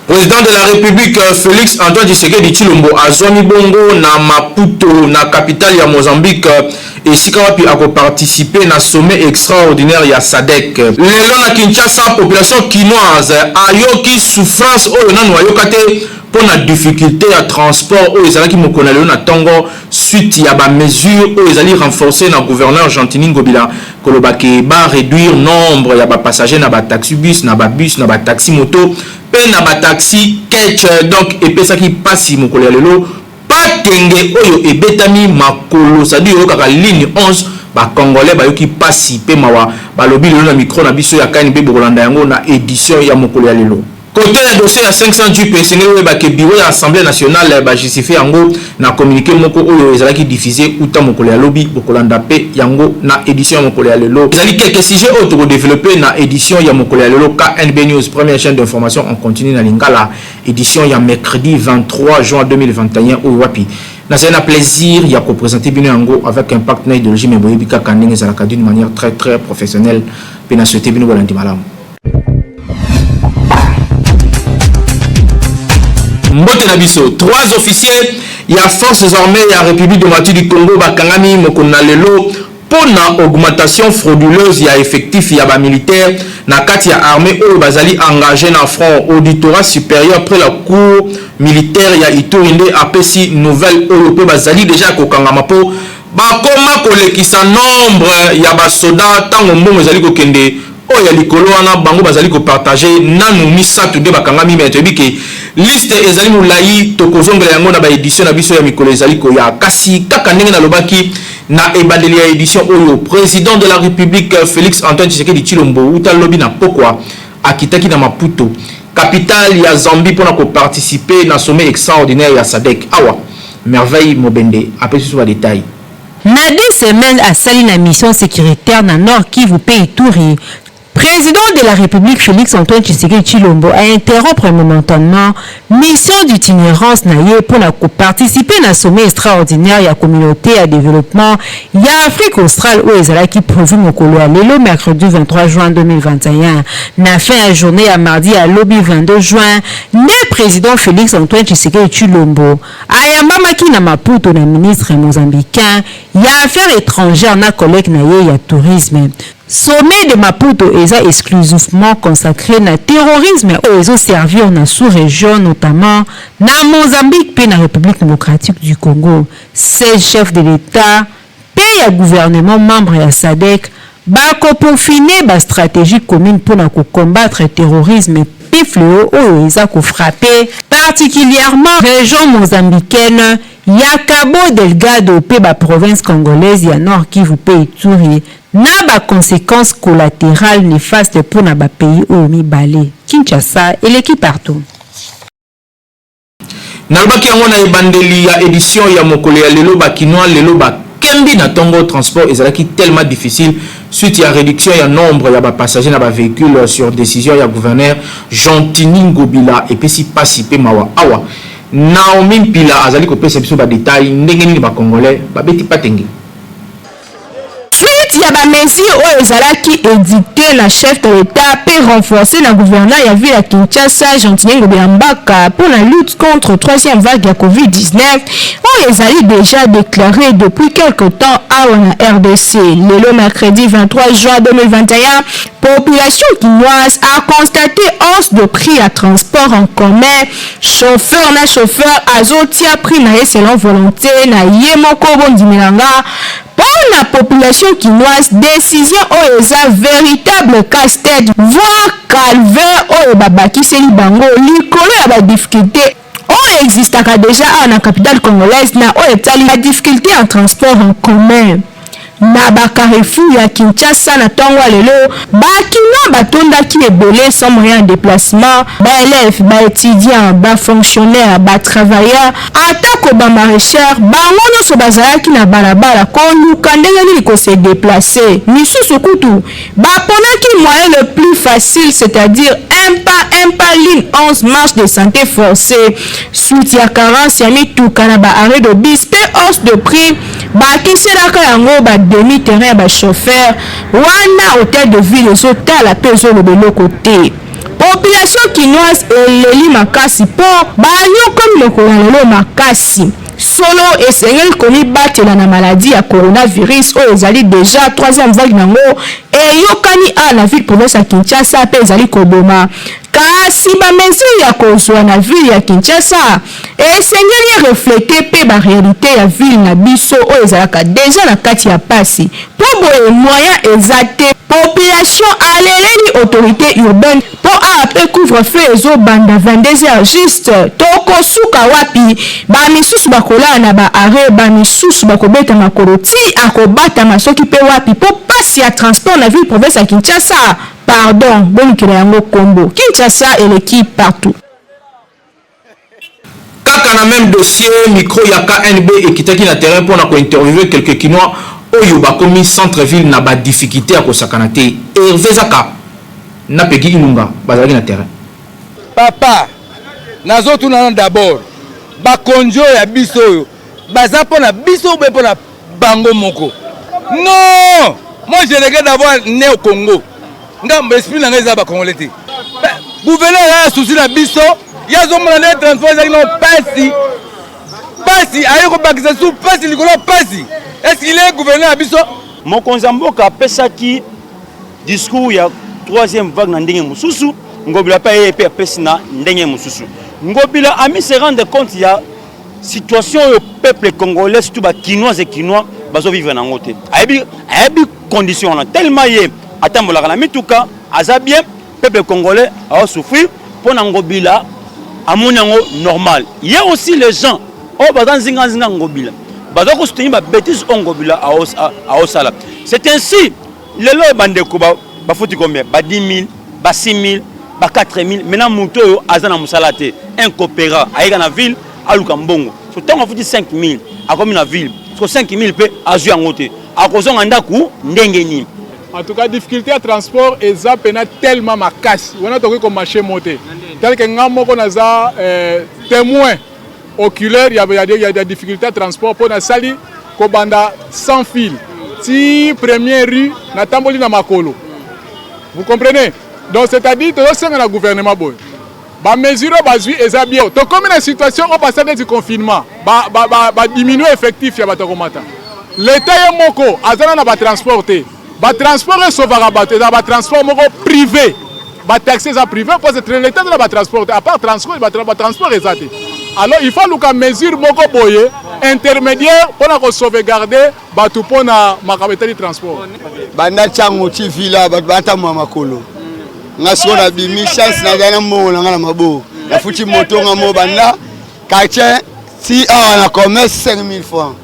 Président de la République Félix Antoine Tshisekedi Tshilombo azwami bongo na Maputo na capitale ya Mozambique et sikawapi ako participer na sommet extraordinaire ya SADC. Lelo na Kinshasa population kinoise ayoki souffrance oyo nanu ayokate pour la difficulté à transport oyo ezalaki mokona lelo na tongo suite ya ba mesure oyo ezali renforcer na gouverneur Jean-Tini Ngobila kolobaki ba réduire nombre ya ba passagers na ba taxi bus na ba taxi moto pe na ba taxi ketch donc epesaki pasi mokolo ya lelo patenge oyo ebetami makolo sadi oyo kaka ligne 11 ba congolais bayoki pasi pe mawa balobi lelo na micro na biso ya kani be bokolanda yango na édition ya mokolo ya lelo. Côté le dossier à 500 du PSNG, le bureau de l'Assemblée nationale va justifier yango na communiqué moko oyo ezalaki diffusé uta mokolo ya lobby bokolanda pe yango na édition mokolo ya lelo. Ezali quelques sujets autres développés na édition ya mokolo ya lelo KNB News, première chaîne d'information en continu na Lingala, édition ya mercredi 23 juin 2021 au Wapi. C'est un plaisir de vous présenter bino yango avec un partenaire idéologie mais boyebika kandenge ezalaka d'une manière très professionnelle pe na souhaiter bino bolandi malamu. Mbote na biso, 3 officiers ya forces armées ya République démocratique du Congo bakangami mokona lelo pona augmentation frauduleuse ya effectif ya ba militaire na kati ya armée oyo bazali engagé na front auditorat supérieur après la cour militaire ya Iturinde apesi nouvelle oyo pe bazali déjà kokangama po bakoma kolekisa nombre ya ba soda tango mbongo ezali kokende oya likolo wana bango bazali ko partager nanu misatu de bakangami metebike liste ezali mulai tokozongela yango na ba édition na biso ya mikolo ezali ko ya kasi kaka ndenge na lobaki na ebandeli ya édition oyo président de la République Félix Antoine Tshisekedi Tshilombo uta lobi na pokwa akitaki na Maputo capitale ya Zambie pour ko participer na sommet extraordinaire ya SADC. Awa merveille mobende après sur les détails. Na 2 semaines à Saline mission sécuritaire na Nord Kivu pays Ituri. Président de la République Félix Antoine Tshisekedi Tshilombo a interrompre momentanément mission d'itinérance naye pour participer à sommet extraordinaire ya communauté à développement ya Afrique australe où ezalaki prévu mokolo lelo mercredi 23 juin 2021 na fin à journée à mardi à lobby 22 juin le président Félix Antoine Tshisekedi Tshilombo ayambamaki na Maputo na ministre mozambicain ya affaires étrangères na collègue naye ya tourisme. Sommet de Maputo est exclusivement consacré au terrorisme et aux servir dans la sous-région, notamment dans Mozambique et dans la République démocratique du Congo. 16 chefs de l'État, pays et gouvernement membres de la SADC, pour finir la stratégie commune pour combattre le terrorisme et fléau où frappé particulièrement la région mozambicaine, Cabo Delgado, la province congolaise, ya Nord Kivu pays Ituri. Na ba conséquences collatérales néfastes pour na ba pays omi balé Kinshasa et l'équipe partout. Nalbaki yango na ebandeli ya édition ya mokolo ya lelo bakinoa lelo ba kembi na tongo transport ezalaki tellement difficile suite à réduction ya nombre ya ba passagers na ba véhicules sur décision ya gouverneur Jean-Tini Ngobila et puis si pasi pe mawa awa Naomi Mpila azali ko pesa biso ba détail ndenge nini ba congolais ba beti patenge. Il y a des mesures qui édicté la chef de l'État pour renforcer la gouvernance de la ville à Kinshasa, Jean-Tini Ngobila pour la lutte contre la 3e vague de Covid-19. Ils ont déjà déclaré depuis quelque temps à la RDC. Le mercredi 23 juin 2021, la population quinoise a constaté hausse de prix à transport en commun. Chauffeur, azotia prix selon volonté, na yemoko bondimilanga. Pour la population quinoise, décision est un véritable casse-tête, voire calvaire au babaki selibango, l'icolo a la difficulté. On existe déjà à la capitale congolaise, na la difficulté en transport en commun. na Carrefour ya Kinshasa na tongo lelo bakina batondaki ebele sans moyen de déplacement, ba élèves, ba étudiants, ba fonctionnaires, ba travailleurs, atako ba maraîchers, bango nyonso bazalaki na balabala koluka ndenge nini ko se déplacer. Misusu kutu baponaki moyen le plus facile, c'est-à-dire un pas ligne 11 marche de santé forcée. Suite ya carence ya mituka na ba arrêt de bus pe hausse de prix bakiselaka yango ba demi-terrain ba chauffeur wana hôtel de ville ezotala pe ezolobelo côté. Population kinoise eleli makasi po bayokomi lokolo lelo makasi solo esengeli komibatela na maladie ya coronavirus oyo ezali déjà 3e vague nango eyokani a na ville province ya Kinshasa pe ezali koboma. Kasi bamesure ya kozwa na ville ya Kinshasa esengeli reflete pe ba réalité ya ville na biso oyo ezalaka déjà na kati ya pasi po boye moyen ezate population aleleli autorité urbaine po ape couvre-feu ezobanda 22h juste tokosuka wapi bamisusu bakolala na ba arrêt bamisusu bakobeta makolo ti akobatama soki pe wapi po pasi ya transport na ville province ya Kinshasa. Pardon, bon yango combo. Kinshasa et l'équipe partout. Kaka na même dossier, micro ya KNB et kitaki na terrain pour na interviewer quelques Kinois oyo bakomi centre-ville na ba difficulté à kosakana te. Hervé Zaka na pegi inunga bazalaki na terrain. Papa, nazotu na d'abord ba konjo ya biso oyo baza pona biso be pona bango moko. Non, moi je regarde d'abord né au Congo. Ngamba esprit na ngeza ba Congolais te. Gouverneur a souci na biso, ya zo mona na transport za no pasi ayoko bakisa sous pasi likolo pasi. Est-ce qu'il est gouverneur à biso? Mon konzamboka pesaki discours ya 3e vague na ndenge mususu, ngobila pa EP pesi na ndenge mususu. Ngobila ami se rendre compte ya situation au peuple congolais surtout ba kinois et kinois bazo vivre na ngote. Ayebi condition na tellement yé atambola na mituka aza bien peuple congolais a souffrir pour ngobila amonango normal. Il y a aussi les gens oh bazan zinga ngobila bazo ko soutenir ba bêtise ngobila a osala. C'est ainsi les lois bandeko ba foti combien ba 10 000 ba 6 000 ba 4 000 maintenant muto yo azana musalate un coopéra aïga na ville aluka mbongo so tango foti 5 000 akomi na ville so 5 000 pe azu yangote akozonga ndaku ndenge ni. En tout cas, difficulté à transport et ça peine tellement ma casse. On a trouvé comme marché monté. Tel que nous avons témoin oculaire, il y a des difficultés à transport pour la sali kobanda sans fil. Si première rue, na tamboli na makolo. Vous comprenez? Donc c'est-à-dire que c'est le gouvernement boy. Ba mesure bazui et bien. Donc comme une situation au passage du confinement, ba diminuer effectif ya batakomata. L'État est moko, azana na ba transporter. Le transport est sauvegarde, le transport privé, le taxi est privé, parce que l'État de la transport, à part transport, le transport est athée. Alors il faut que mesure intermédiaire pour sauvegarder pour la transport. Banda chango ti villa bata mama kolo. Ngaso na bimi chance na dana mo na mabo. La futi moto ngamo banda quartier si on a commerce 5 000 francs.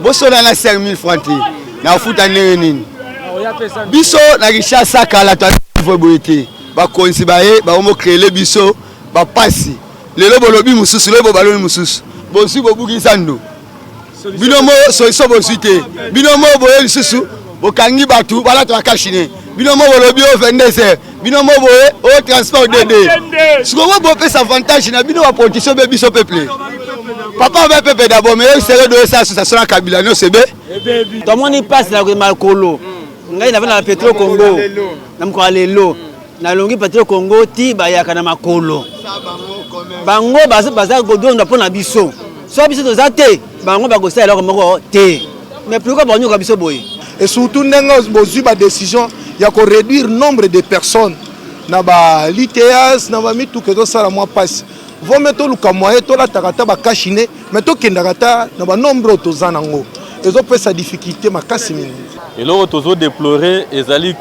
Boso na 5 000 francs ti. Na futa nini. Biso na Kinshasa kala ta voboité ba konsi bae ba omo créer biso ba pasi lelo bolobi mususu lelo baloni mususu bosi bobuki sando binomo so bosité binomo boye mususu bokangi batu bala to akashine binomo bolobi o 22h binomo boye o transport DD siko bo pesa avantage na bino ba protection be biso peuple papa ba peuple d'abord mais c'est de ça association Kabila no sebe to moni passe na makolo ngai na vana pétrole Congo na mko lelo na longi pétrole Congo ti bayaka na makolo bango baza godonda pona biso so biso tozate bango bakosa eloko moko te mais pourquoi banyo ka biso boye et surtout ndenga bozui ba décision ya ko réduire nombre de personnes na ba l'ITS na ba mituke to sala moi passe vont mettre le moyen to la takata ba kashine mais to kendakata na ba nombre to zanango et zo peut sa difficulté ma kasimi. Et là, on a déploré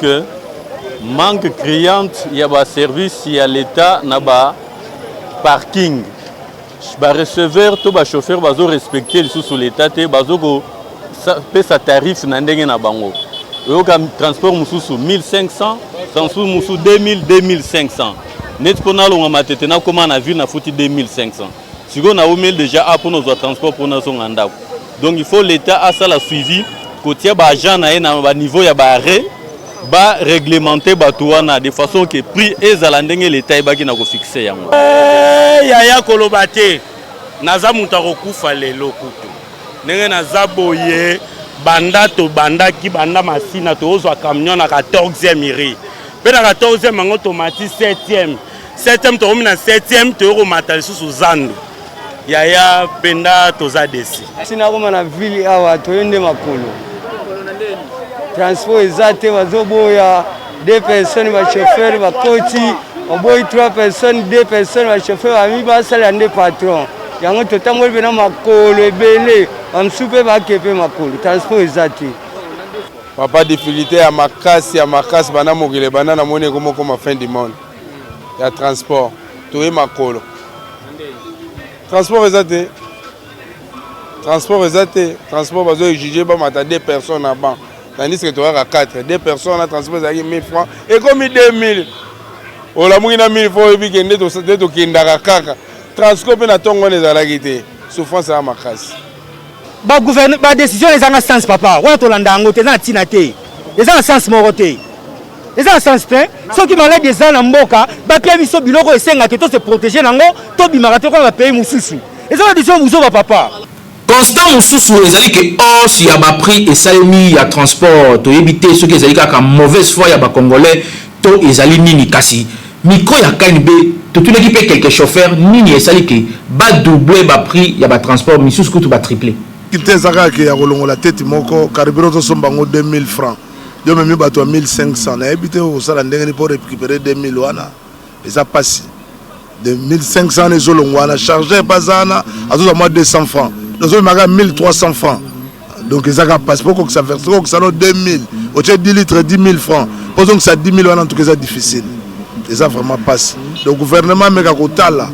que manque criante, il y a un service, il y a l'État, il y a un parking. Les receveurs, les chauffeurs, ils respecter sous l'État, ils pesa tarif na ndenge na bango. Oyoka transport mususu 1500, transport mususu 2000, 2500. Net pona longa matete na koma na ville na fouti 2500. Siko na omel déjà a pour nos transport pour na son ndako. Donc il faut l'état a ça la suivi côté ba agent na niveau ya ba arrêt ba réglementer ba touana de façon que prix ezala ndenge l'état ba ki na ko fixer yango. Yaya kolobate naza muta kokufa lelo kutu. Ndenge naza boye banda to banda ki banda masina to ozwa camion na 14e iri. Pe na 14e mango tomati 7e. 7e to na 7e to ro matali susu zando. Yaya penda toza desi. Sina koma na ville awa toyende makolo. Transport ezate bazoboya 2 personnes ba chauffeur ba koti, oboyi 3 personnes 2 personnes ba chauffeur ba mi ba sala nde patron. Yango totangoli bena makolo ebele, amsupe ba kepe makolo. Transport ezate. Papa difficulté ya makasi bana mokile bana na mone koma fin du monde. Ya transport, toye makolo. Transport ezate. Transport bazo exiger ba mata 2 personnes à banc. Tandis que tu auras 4, 2 personnes à transport à 1000 francs et comme 2000. On l'a mis à 1000 francs et puis qu'il y a des kaka. Transport na tongo les alagité. Souffrance à ma casse. Ba gouvernement ba décision les en sens papa. On to landa ngote na tinate. Les en sens moroté. Les en sens plein. Ceux qui malades des gens en mboka, ba pia biso biloko esenga que to se protéger nango, to bimarate ko ba pays mususu. Les en décision muzo ba papa. Constant mususu ezali ke os ya ba prix esalemi ya transport to yebite ceux qui ezali ka mauvaise foi ya ba congolais to ezali nini kasi micro ya KNB to tout l'équipe quelques chauffeurs nini ezali ke ba doubler ba prix ya ba transport misusu ko to ba tripler kite zaka ke ya kolongola tete moko carburant to sombango 2000 francs yo même bato 1500 na yebite o sala ndenge ni pour récupérer 2000 wana eza pasi de 1500 les olongwana charger bazana azo moi 200 francs. Nous avons 1300 francs. Donc, ils ont passé pour que ça verse, que ça 2000. Au 10 litres, 10 000 francs. Pour que ça 10 000, en tout cas, c'est difficile. Ils ont vraiment passé. Le gouvernement, mais quand là,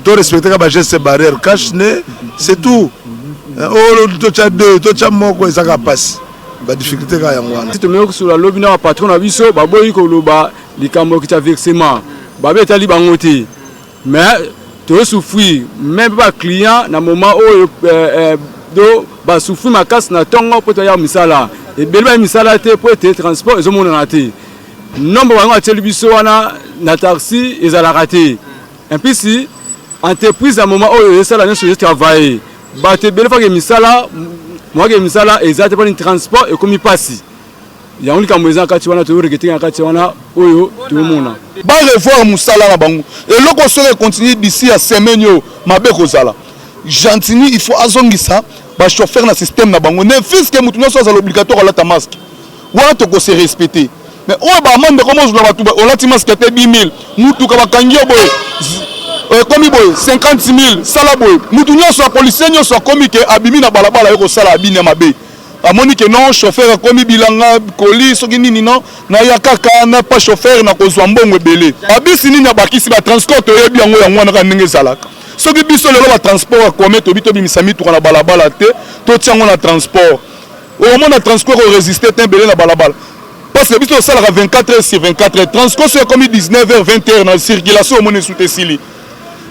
tu respectes les gestes barrières, cache, c'est tout. Oh, tu as deux, tu as mon quoi, ils ont passé. La difficulté, c'est que tu sur la lobby, le patron a vu ça, il y a des cameaux qui ont versement. Il y a des bangotés. Mais tu souffrir même pas client na moment où do ba souffrir ma casse na tongo pour ya misala et belba misala te pour te transport ils ont mon raté nombre wa ngati biso wana na taxi ils ala raté et puis si entreprise à moment où ça la nation travailler ba te belfa ke misala moi ke misala exact pour le transport et comme il passe il y a un cas moisa kati wana to regretter kati wana oyo tout le monde ba revoir musala na bango et loko solo continue d'ici à semaine mabe kozala gentini il faut azongisa ba chauffeur na système na bango ne fils que mutu nyoso azala obligatoire la ta masque wana to ko se respecter mais o ba mande comment je dois tout o la ti masque te 10000 mutu ka bakangi boy komi boy 50000 sala boy mutu nyoso a policier nyoso komi ke abimi na balabala yoko sala abine mabe amoni que non chauffeur comme bilanga colis soki nini non na ya kaka na pas chauffeur na kozwa mbongo ebele abisi nini abakisi ba transport oyebi yango yango na ndenge zalaka soki biso lelo ba transport comme to bito bimisami to na balabala te to tiango na transport au moment na transport o résister tembele na balabala parce que biso sala 24 heures sur 24 heures transport c'est comme 19 heures 20 heures na circulation au monde sous tesili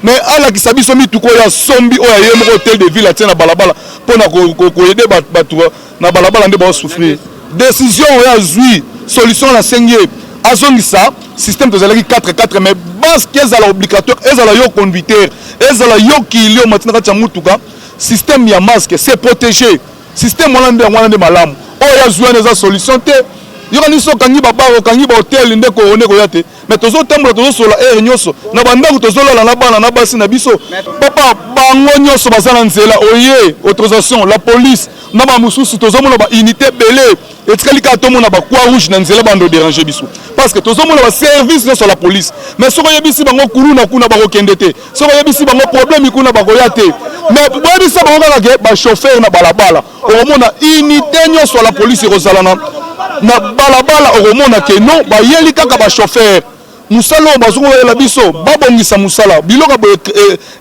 mais ala ki sabi so mituko ya sombi o ya yemo hôtel de ville atia na balabala pona ko aider batu na balabala nde ba souffrir décision ya zui solution la sengye azongisa système de zalaki 4 mais base qui est obligatoire ezala yo conducteur ezala yo kilio matina ka mutuka système ya masque c'est protéger système wana nde malamu o ya zui na solution te yoko niso kangi baba kangi ba hotel nde ko one ko yate mais tozo tambola tozo sola air nyoso na bandako tozo lola na bana na basi na biso papa bango nyoso bazana nzela oye autorisation la police na ba mususu tozo mona ba unité belé etikali ka to mona ba croix rouge na nzela bando déranger biso parce que tozo mona ba service nyoso la police mais soko yebisi bango kuluna kuna ba ko kendete soko yebisi bango problème kuna ba ko yate mais yebisi bango kaka ba chauffeur na balabala o mona unité nyoso la police rozalana na balabala okomona ke non bayeli kaka ba chauffeur musala oyo bazokoyela biso babongisa musala biloko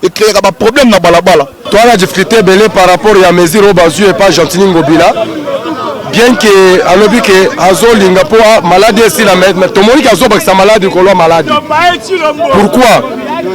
ekreaka baproblème na balabala. Toa na difficulté ebele par rapport ya mesure oyo bazwi epa Gentini Ngobila bien que alobi ke azolinga mpo maladi esila me tomoni ke azobakisa maladi kolwa maladi. Pourquoi?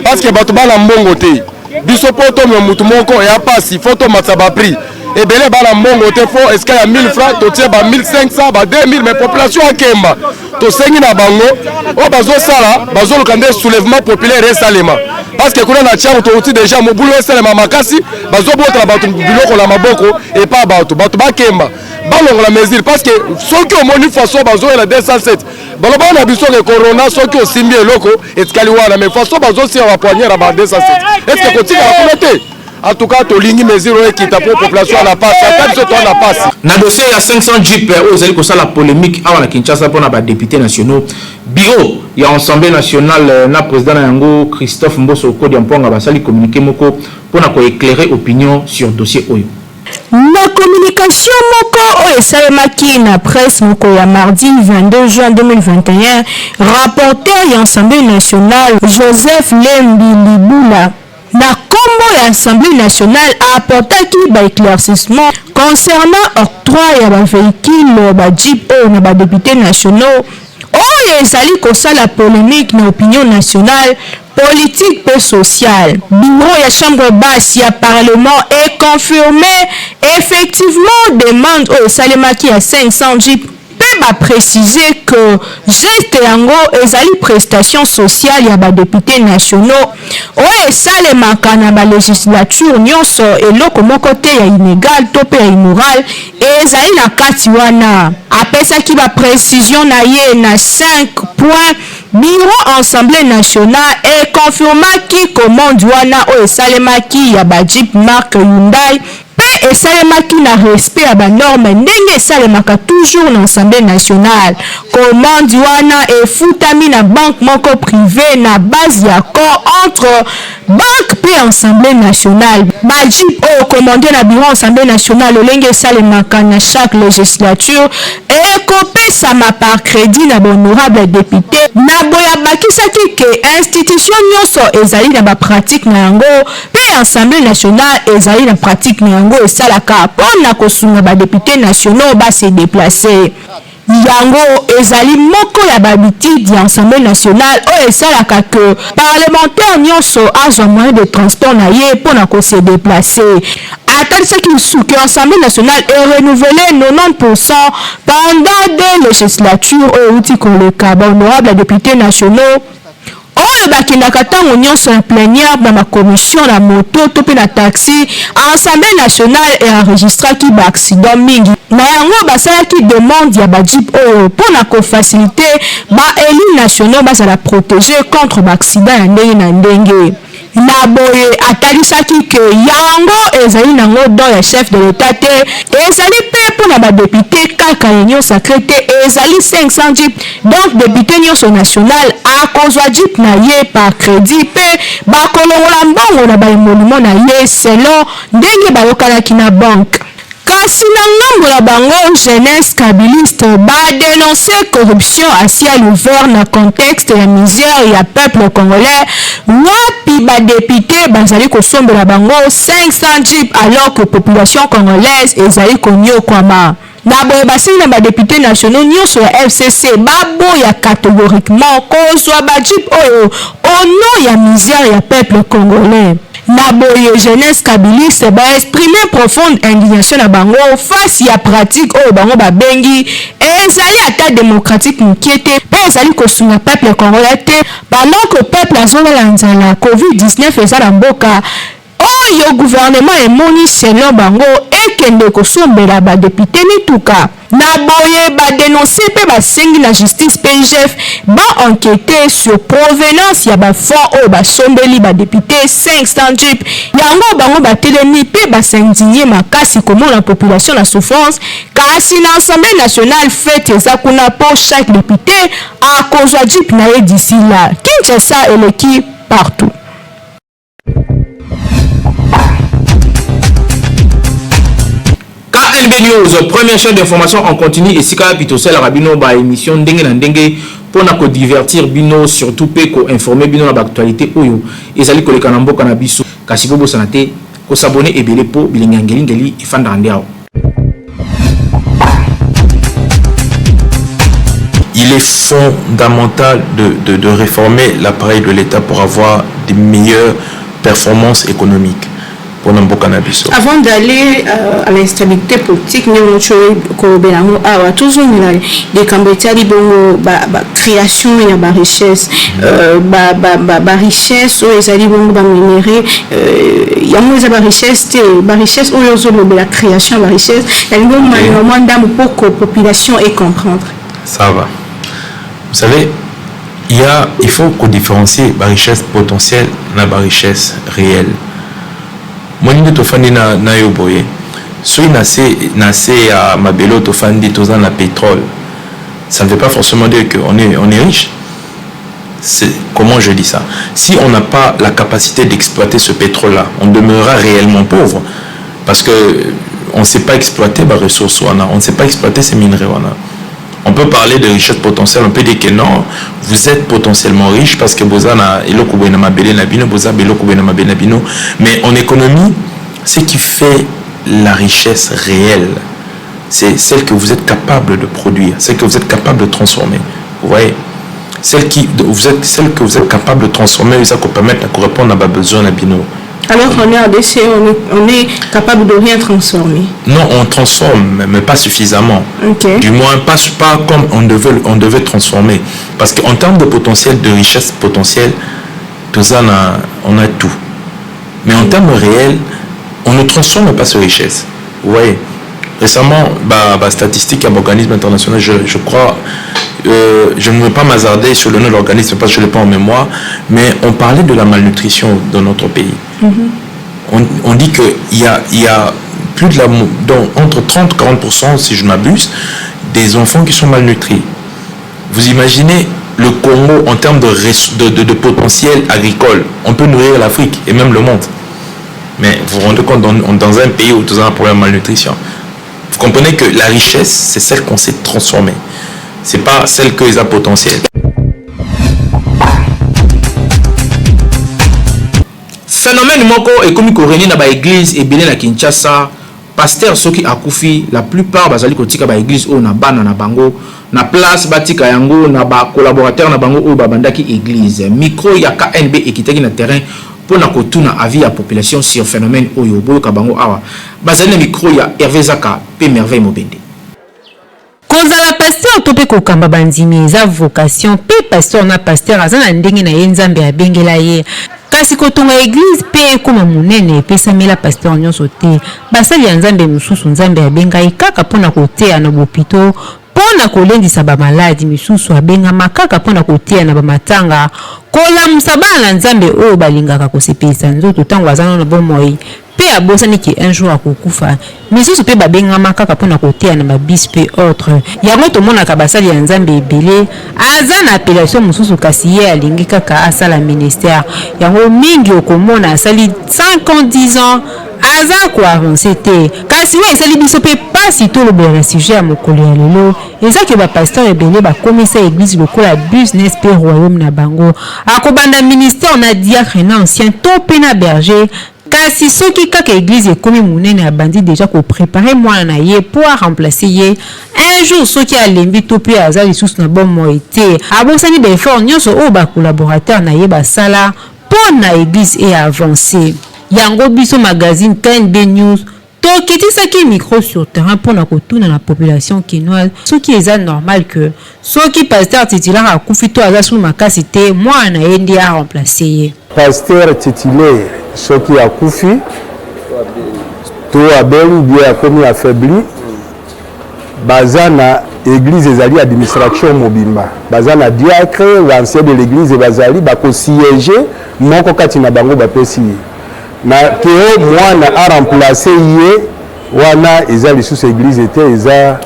Parce que bato bana mbongo te biso mpo tomia mutu moko eya pasi fo tomatisa bapris ebele bana mbongo te fo eska ya 1000 francs totie ba 1500 ba 2000 mais population akemba tosengi na bango oyo bazosala bazoluka nde soulèvement populaire esalema parce que kuna na tiango touti déjà mobulu esalema makasi bazobotela bato biloko na maboko epa bato bakemba balongola mesure parce que soki omoni façon bazoyela 207 baloba na biso ke corona soki osimbi eloko etikali wana mais façon bazosia bapoignere ba 207 est-ce que kotikala kuna te? En tout cas, tolingi mesure qui t'a pour population na passe. Attends ce toi na passe. Na dossier il y a 500 jeeps aux allez ça la polémique avant la Kinshasa pour na députés nationaux. Bureau, il y a Assemblée nationale na président Yango Christophe Mbosso Kodi Mponga basali communiquer moko pour na ko éclairer opinion sur dossier oyo. La communication moko oyo esalemaki na presse moko ya mardi 22 juin 2021, rapporteur ya Assemblée nationale Joseph Lembi Libula na combo ya Assemblée nationale apportaki ba éclaircissement concernant octroi ya ba véhicule ba jeep oyo na ba députés nationaux oyo ezali kosala polémique na opinion nationale politique et sociale. Bureau ya chambre basse ya parlement est confirmé effectivement demande au salemaki à 500 jeep peut préciser que geste yango ezali prestation sociale ya ba députés nationaux oyo esalemaka na ba législature nyonso eloko moko te ya inégal to pe ya immoral ezali na kati wana apesaki ba précision na ye na 5 points. Bureau Assemblée nationale et confirmaki commande wana oyo esalemaki ya ba jeep marque Hyundai pe esalemaki na respect ya ba norme ndenge esalemaka toujours na Assemblée nationale. Commande wana efutami na banque moko privé na base ya accord entre banque pe Assemblée nationale. Ba jeep oyo commandé na bureau Assemblée nationale olenge esalemaka na chaque législature ekopesama par crédit na honorable député na boya bakisaki ke institution nyonso ezali na ba pratique na yango pe Assemblée nationale ezali na pratique na yango esalaka mpona kosunga ba députés nationaux base déplacer. Yango ezali moko ya babitidi ya Assemblée nationale oyo esalaka que parlementaire nyonso azwa moyen de transport na ye mpona kose déplacer. Atalisaki souke Assemblée nationale est renouvelée 90% pendant des législatures oyo euti koleka ba honorable députés nationaux oyo bakendaka ntango nyonso na plénière na commission na moto to pe na taxi. Assemblée nationale enregistraki ba accident mingi na yango basalaki demande ya ba jeep oyo mpona kofacilite ba élus nationaux bazala protéger contre ba accident ya ndenge na ndenge. Na boye atalisaki ke yango ezali nango don ya chef de l'état te ezali pe mpona badepute kaka ya nyonso sacré te ezali 500 jeep donc député nyonso national akozwa jeep na ye par crédit pe bakolongola mbongo na baemolimo na ye selon ndenge bayokanaki na banque. Kasi na ngambo na bango jeunesse kabiliste dénoncer corruption à ciel ouvert na contexte ya misère ya peuple congolais wapi badepute bazali kosombela bango 500 jeep alors que population congolaise ezali konyokwama. Na boye basili na badepute nationaux nyonso ya FCC baboya catégoriquement kozwa bajip oyo au nom ya misère ya peuple congolais. Na boye jeunesse kabiliste exprimer profonde indignation na bango face ya pratique oyo bango babengi ezali ata démocratique mukiete pe ezali kosunga peuple congolais te pendant que peuple azongela nzala COVID-19 eza na mboka oyo gouvernement emoni selon bango ekende kosombela badepute mituka. Na boye dénoncer pe basengi na justice PGF enquêter sur provenance ya fonds oyo basombeli badepute 500 jeep yango bango batelemi pe s'indigner makasi komona population na souffrance kasi na Assemblée nationale fête eza kuna po chaque député akozwa jeep na ye d'ici là. Kinshasa eleki partout. KNB News, première chaîne d'information en continu et Sika Pitosel Rabino ba émission Ndenge na Ndenge pour na divertir bino surtout pe ko informer bino na actualité oyo ezali koleka na mboka na biso kasi bobo sanate ko s'abonner ebele po bilingangeli ifanda ndiao. Il est fondamental de réformer l'appareil de l'État pour avoir des meilleures performances économiques pour Nambo Cannabis. Avant d'aller à l'instabilité politique, nous avons toujours des cambétali bongo création et la richesse, richesse ou les alibons minéraux, il y a moins de richesse, richesse ou la création, la richesse, la pour population et comprendre. Ça va. Vous savez, il faut qu'on différencie la richesse potentielle de la richesse réelle. Moi, je suis na yoboye. Si je à Mabelo, je suis na pétrole. Ça ne veut pas forcément dire qu'on est riche. Comment je dis ça? Si on n'a pas la capacité d'exploiter ce pétrole-là, on demeurera réellement pauvre. Parce qu'on ne sait pas exploiter les ressources, on ne sait pas exploiter ces minerais. On peut parler de richesse potentielle, on peut dire que non, vous êtes potentiellement riche parce que vous avez mais en économie, ce qui fait la richesse réelle, c'est celle que vous êtes capable de produire, celle que vous êtes capable de transformer. Vous voyez, celle que vous êtes capable de transformer, ça peut permettre de répondre à vos besoins. Alors on est en déchet, on est capable de rien transformer. Non, on transforme, mais pas suffisamment. Okay. Du moins, pas comme on devait transformer. Parce qu'en termes de potentiel, de richesse potentielle, tout ça, on a tout. Mais en termes réels, on ne transforme pas cette richesse. Vous voyez, récemment, statistique à l'organisme international, je crois, je ne veux pas m'hazarder sur le nom de l'organisme parce que je ne l'ai pas en mémoire, mais on parlait de la malnutrition dans notre pays. On dit qu'il y a plus de entre 30 et 40%, si je m'abuse, des enfants qui sont malnutris. Vous imaginez le Congo en termes de potentiel agricole. On peut nourrir l'Afrique et même le monde. Mais vous vous rendez compte, dans un pays où vous avez un problème de malnutrition, vous comprenez que la richesse, c'est celle qu'on sait transformer. Ce n'est pas celle que les a potentiel. Phénomène moko et comme il na ba église et bien na Kinshasa, pasteur soki akufi, la plupart bazali kotika ba église o na bana na bango, na place batika yango na ba collaborateur na bango o babandaki église. Micro ya KNB ekitaki na terrain pour na kotuna avis à population sur phénomène oyo boyo ka bango awa. Bazali na micro ya Hervé Zaka pe Merveille Mobende. Kozala pasteur to pe kokamba bandimi eza vocation pe pasteur na pasteur azana ndenge na yenzambe abengela ye. Kasi kotonga église pe koma munene epesamela pasteur nyonso te basali ya nzambe mususu nzambe abengai kaka mpona koteya na bopito mpona kolendisa bamaladi misusu abengama kaka mpona koteya na bamatanga kolamusa bana na nzambe oyo balingaka kosepelisa nzoto ntango aza na bomoi pe abosani ki un jour akokufa misusu pe babengama kaka mpona koteya na babisi pe autre yango tomonaka basali ya nzambe ebele aza na appellation mosusu kasi ye alingi kaka asala ministère yango mingi okomona asali 5 ans 10 ans aza koavance te kasi oyo esali biso mpe pasi tolobela na sujet ya mokolo ya lelo eza ke bapasteur ebele bakomisa église lokola business mpe royaume na bango akobanda ministère na diacre na ancien to mpe na berger kasi soki kaka église ekomi munene abandi déjà kopréparer mwana na ye po remplacer ye un jour soki alembi to mpe aza lisusu na bomoi te abosani baeffort nyonso oyo bacolaborateur na ye basala mpo na église e avance yango biso magazine KNB News tokitisaki micro sur terrain mpona kotuna na population kinoise soki eza normal que soki pasteur titulaire akufi to aza sous makasi te mwana na ye ndi aremplace ye. Pasteur titulaire soki akufi to abeli bien akomi affaibli baza na église ezali administration mobimba baza na diacre l'ancien de l'église bazali bakosiéger moko kati na bango bapesi na ke mwana a remplacer ye wana eza lisusu église ete eza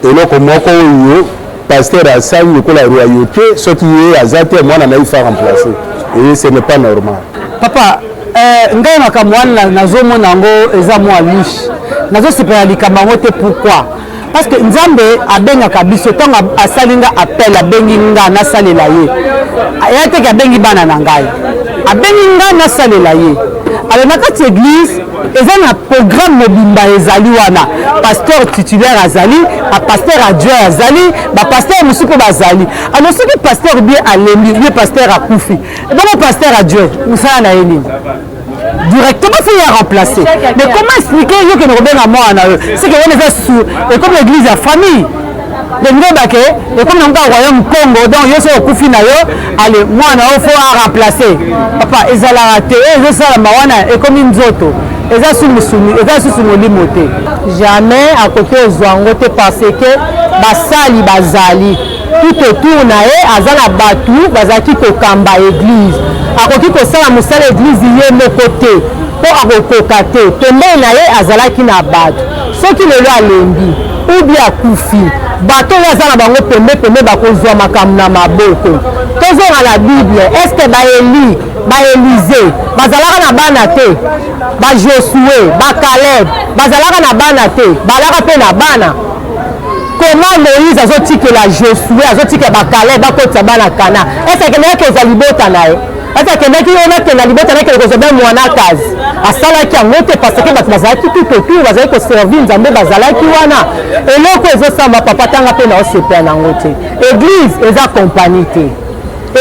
eloko moko oyo pasteur asali lokola royauté soki ye aza te mwana na ifa remplacer et ce n'est pas normal. Papa ngai makambo wana nazomona yango eza mwa lushe nazosepela likambo yango te pourquoi parce que nzambe abengaka biso ntango asalinga appel abengi nga nasalela ye ya teke abengi bana na ngai abengi nga nasalela ye alors na kati église eza na programme mobimba ezali wana pasteur titulaire azali pasteur adjoint azali pasteur mosusu mpe bazali alors soki pasteur bien alembi ye pasteur akufi ebongo pasteur adjoint mosala na ye nini directement faut y remplacer mais comment expliquer yo ke nokobenga mwana yo c'est que wana eza sous et comme l'église ya famille lengo bake et comme nanga royaume Congo donc yo so okufi na yo allez mwana yo faut a remplacer papa ezala te ezo sala mawana et comme nzoto eza sumusumi eza susu molimo te jamais à côté ozwango te parce que basali bazali tout autour na ye aza na batu bazaki kokamba église akoki kosala mosala église ye moko te mpo akokoka te pembeni na ye azalaki na bato soki lelo alembi ubi akufi bato oyo aza na bango pembe bakozwa makambo na maboko tozonga na bible estce baeli baelize bazalaka na bana te bajosue bakaleb bazalaka na bana te balaka mpe na bana comment Moïse azotikela Josué azotikela bakaleb bakotisa bana kana estce akendaki eza libota na ye estce akendaki yo nakenda libota na ye kozwa bien mwanakazi asalaki yango te parce que bato bazalaki tout autour bazalaki koservir nzambe bazalaki wana eloko ezosamba papa tanga mpe na osepela nango te église eza kompani te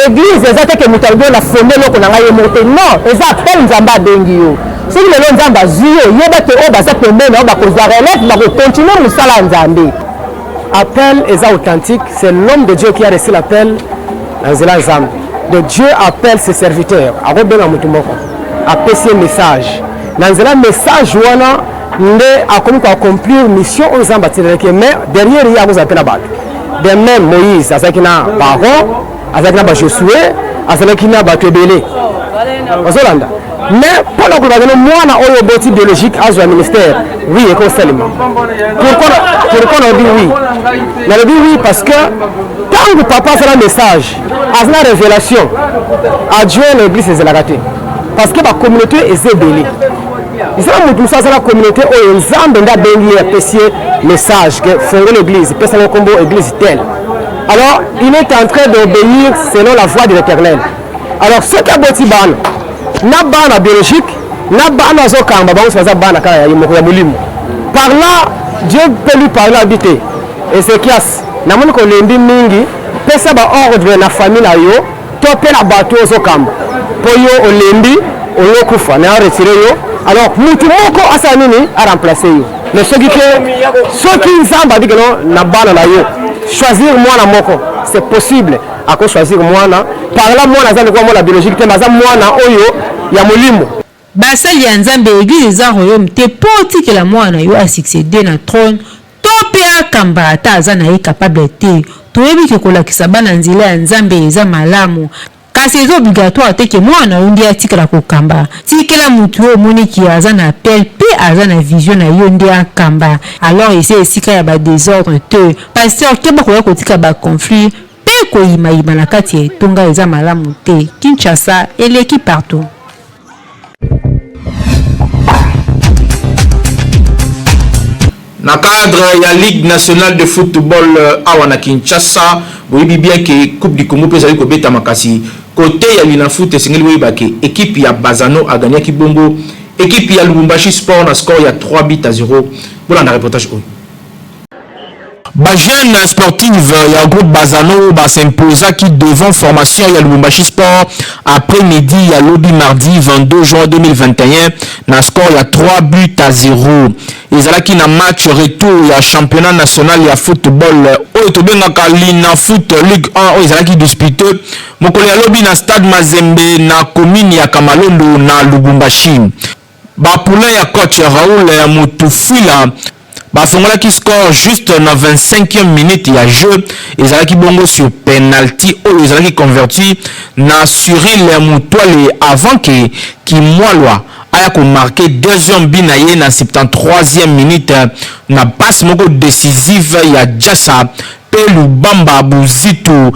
église eza teke moto alobi na fonde eloko na ngai ye moko te non eza appel nzambe abengi yo soki lelo nzambe azwi yo yeba te oyo baza pembeni na oyo bakozwa relève bakocontinue mosala ya nzambe. Appel est authentique, c'est l'homme de Dieu qui a reçu l'appel dans Zélanzam. De Dieu appelle ses serviteurs. Appelle ses messages. Dans le message, on a accomplir mission aux ambassades. Mais derrière, il y a un appel à battre. De même, Moïse, Azakina Baron, Azakina Josué, Azakina Batebele. Mais pendant que nous avons un objectif biologique à un ministère, oui, et seulement. Pourquoi on dit oui? On dit oui parce que tant que papa fait un message, à une révélation, à Dieu l'église est raté. Parce que la communauté est ébélée. Il y a la communauté où les hommes ont béni et apprécié le message que fait l'église, que c'est le combo église telle. Alors, il est en train d'obéir selon la voie de l'Éternel. Alors, ce qui a beau na bana biologique na bana zokamba bango faza bana kala ya mulimu par là Dieu peut lui parler habiter et c'est kias na moni ko lembi mingi pesa ba ordre na famille na yo to pe na bato zokamba po yo olembi olokufa na retirer yo alors mutu moko asa nini a remplacer yo mais ce qui nzamba dit que non na bana na yo choisir moi na moko c'est possible à choisir mwana par là mwana za kwa mwana biologique te maza mwana oyo ya molimo basali ya nzambe église za royaume te poti que la mwana yo a succéder na trône to pe akamba ata aza na ye capable te toyebi ke kolakisa bana nzela ya nzambe eza malamu kasi eza obligatoire te ke mwana yo ndi atikala kokamba tikela mutu oyo omoni ki aza na appel pe aza na vision na yo ndi akamba alors ese esika ya badésordre te pasteur keba koya kotika baconflit pe koyimayima na kati ya etonga eza malamu te. Kinshasa eleki partout. Na cadre ya Ligue nationale de football awa na Kinshasa, boyebi bien que Coupe du Congo pezali ko beta makasi. Côté ya Lina Foot esengeli boyeba ke équipe ya Bazano a gagné ki bongo, équipe ya Lubumbashi Sport na score ya 3-0. Voilà un reportage. Jeune sportive, il y a un groupe Bazano s'imposa qui devant formation il y a Lubumbashi Sport après-midi il y a lobby mardi 22 juin 2021 na score il y a 3-0 ils allaient qui na match retour il y a championnat national il y a football Otobenga Lina Foot Ligue 1 ils allaient qui disputé mokolo ya lobby na stade Mazembe na commune ya Kamalondo na Lubumbashi ba poulain ya coach Raoul ya Mutufila Bafongola qui score juste dans 25e minute il y a jeu ils allaient qui bongo sur penalty ou ils allaient qui converti na Cyril Moutoile avant que qui moi aya ko marqué deuxième but na ye na 73e minute na passe moko décisive il y a Jassa Pelu Bamba Buzitu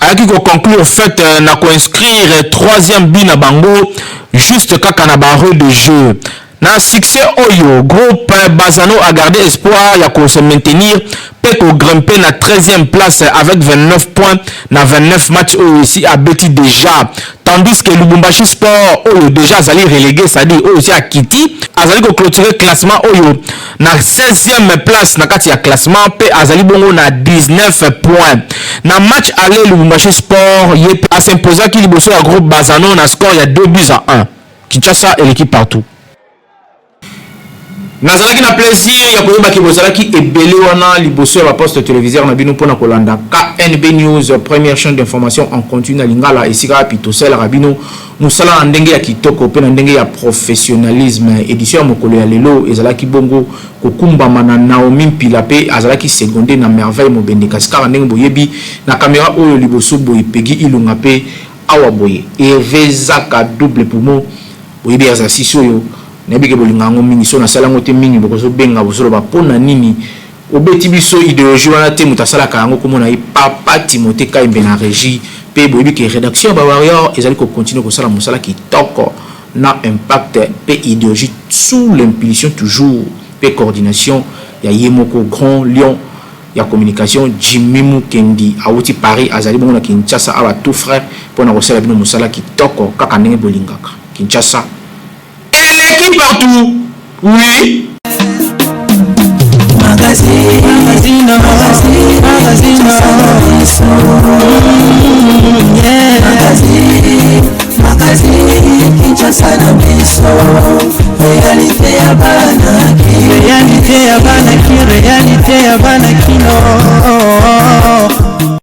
aya qui ko conclure au fait na ko inscrire troisième but na bango juste kaka na barre de jeu na succès oyo groupe Bazano a gardé espoir ya ko se maintenir pe ko grimper na 13e place avec 29 points na 29 matchs oyo ici a beti déjà, tandis que Lubumbashi Sport oyo déjà azali relégué, c'est-à-dire oyo aussi a Kiti azali ko clôturer classement oyo na 16e place na kati ya classement pe azali bongo na 19 points. Na match aller Lubumbashi Sport ye a s'imposer ki liboso ya groupe Bazano na score ya 2-1. Kinshasa et l'équipe partout. Nazalaki na plaisir ya koyeba ki bozalaki ebele wana liboso ya poste téléviseur na bino pona kolanda KNB News, première chaîne d'information en continu na lingala esika pitosela rabino musala na ndenge ya kitoko pe na ndenge ya professionnalisme. Édition ya mokolo ya lelo ezalaki bongo kokumbama na Naomi Mpila pe azalaki secondé na merveille mobende kasika ndenge boyebi na caméra oyo liboso boye pegi ilunga pe awa boye evezaka double poumon boyebi exercice oyo nebike bolingango mingi so na sala ngote mingi bokoso benga bosolo ba pona nini obeti biso idéologie wana te mutasala kango komona yi papa Timothée Kaimbe na régie pe boyebi ke rédaction ba warrior ezali ko continuer ko sala musala ki toko na impact pe idéologie sous l'impulsion toujours pe coordination ya Yemoko Grand Lion ya communication Jimmy Mukendi awuti Paris azali bongo na Kinshasa awa tout frère pona ko sala bino musala ki toko kaka ndenge bolingaka Kinshasa l'équipe partout, oui. Magazine, Kinshasa na biso. Réalité ya banaki, réalité ya banaki, réalité ya banaki no.